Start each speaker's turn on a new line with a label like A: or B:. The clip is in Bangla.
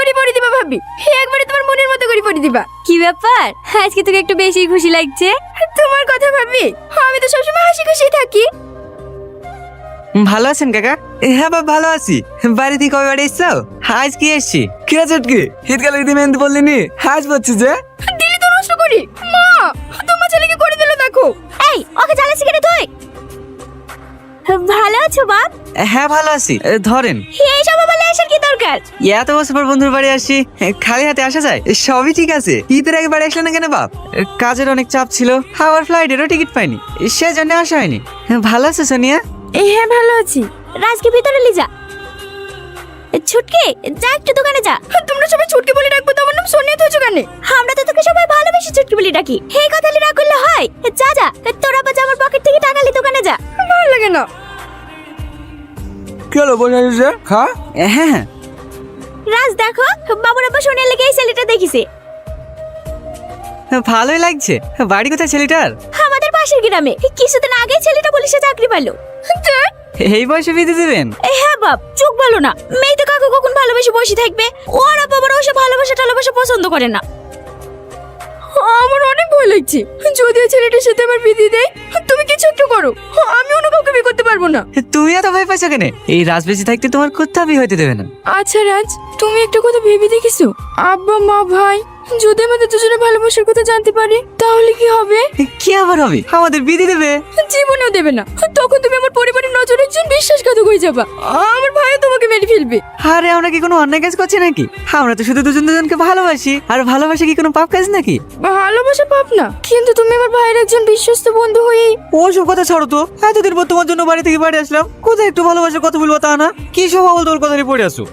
A: করে পড়ে দিবা ভাবি, একবারে তোমার মনের মতো করে পড়ে দিবা।
B: কি ব্যাপার, আজকে তোকে একটু বেশি খুশি লাগছে?
A: তোমার কথা ভাবি, আমি তো সবসময় হাসি খুশি থাকি।
C: ভালো আছেন কাকা? হ্যাঁ বাবা ভালো আছি। বাড়ি থেকে কবে বাড়ি এসছো? আজ কি এসছি।
D: কি আছে কি শীতকালে ঈদে মেহেন্দি বললিনি, হাজ পাচ্ছি যে
A: দিলি তো নষ্ট করি। মা, তোমার ছেলেকে করে দিল দেখো।
B: এই ওকে জ্বালাসি কেন তুই? ভালো আছো বাপ?
C: হ্যাঁ ভালো আছি। ধরেন,
B: এই সব বলে আসার কি দরকার?
C: এত বছর পর বন্ধুর বাড়ি আসি, খালি হাতে আসা যায়? সবই ঠিক আছে। ঈদের আগে বাড়ি আসলে না কেন বাপ? কাজের অনেক চাপ ছিল, আবার ফ্লাইটেরও টিকিট পাইনি, সেজন্য আসা হয়নি। ভালো আছো সোনিয়া?
A: হ্যাঁ ভালো আছি।
B: রাজকে ভিতরে লি যা। ছুটকি যা একটু দোকানে যা।
A: তোমরা সবাই ছুটকি বলে ডাকবো, তোমার নাম সোনিয়া তো কেন?
B: আমরা তো তোকে সবাই ভালোবেসে ছুটকি বলে ডাকি, এই কথা রাগ করলে হয়? যা যা, তোর আবার আমার পকেট থেকে টাকা লি দোকানে যা।
A: ভালো লাগে না।
D: কি হলো বসে আছে খা।
C: হ্যাঁ হ্যাঁ।
B: রাজ দেখো, বাবুর আব্বা সোনিয়ার লেগে এই ছেলেটা দেখিছে।
C: ভালোই লাগছে। বাড়ি কোথায় ছেলেটার?
B: আমাদের পাশের গ্রামে। কিছুদিন আগে ছেলেটা পুলিশে চাকরি পেলো।
C: এই বয়সে বিয়ে দেবেন?
B: হ্যাঁ বাপ, চোখ ভালো না। মেয়ে তো কাকু কখন ভালোবেসে বসে থাকবে? ওরা বাবার ওসব ভালোবাসা টালোবাসা পছন্দ করে না।
A: আমার অনেক ভয় লাগছে। যদি ওই ছেলেটার সাথে আমার বিয়ে দিয়ে দেয়, তুমি কিছু একটু করো, আমি অন্য কাউকে বিয়ে করতে পারবো না।
C: তুমি এত ভয় পাচ্ছ কেন? এই রাজবেশি থাকতে তোমার কোথাও বিয়ে হইতে দেবে না।
A: আচ্ছা রাজ, তুমি একটা কথা ভেবে দেখিছো? আব্বা মা ভাই যদি আমাদের দুজনের ভালোবাসার কথা জানতে পারে, তাহলে কি হবে?
C: কি আবার হবে? আমাদের বিয়ে দিয়ে দেবে।
A: জীবনেও দেবে না। তখন তুমি আমার পরিবারের নজরে একজন বিশ্বাসঘাতক হয়ে যাবা। আমার ভাইও তোমাকে মেরে ফেলবে।
C: আরে আমরা কি কোনো অন্যায় কাজ করছি নাকি? আমরা তো শুধু দুজন দুজনকে ভালোবাসি। আর ভালোবাসা কি কোনো পাপ কাজ নাকি?
A: ভালোবাসা পাপ না, কিন্তু তুমি আমার ভাইয়ের একজন বিশ্বস্ত বন্ধু হয়ে।
C: ওসব কথা ছাড়ো তো। এতদিন পর তোমার জন্য বাড়ি থেকে বাড়ি আসলাম, কোথায় একটু ভালোবাসার কথা বলবো তা না? কি সব বলতো ওর কথা নিয়ে পড়ে আসো।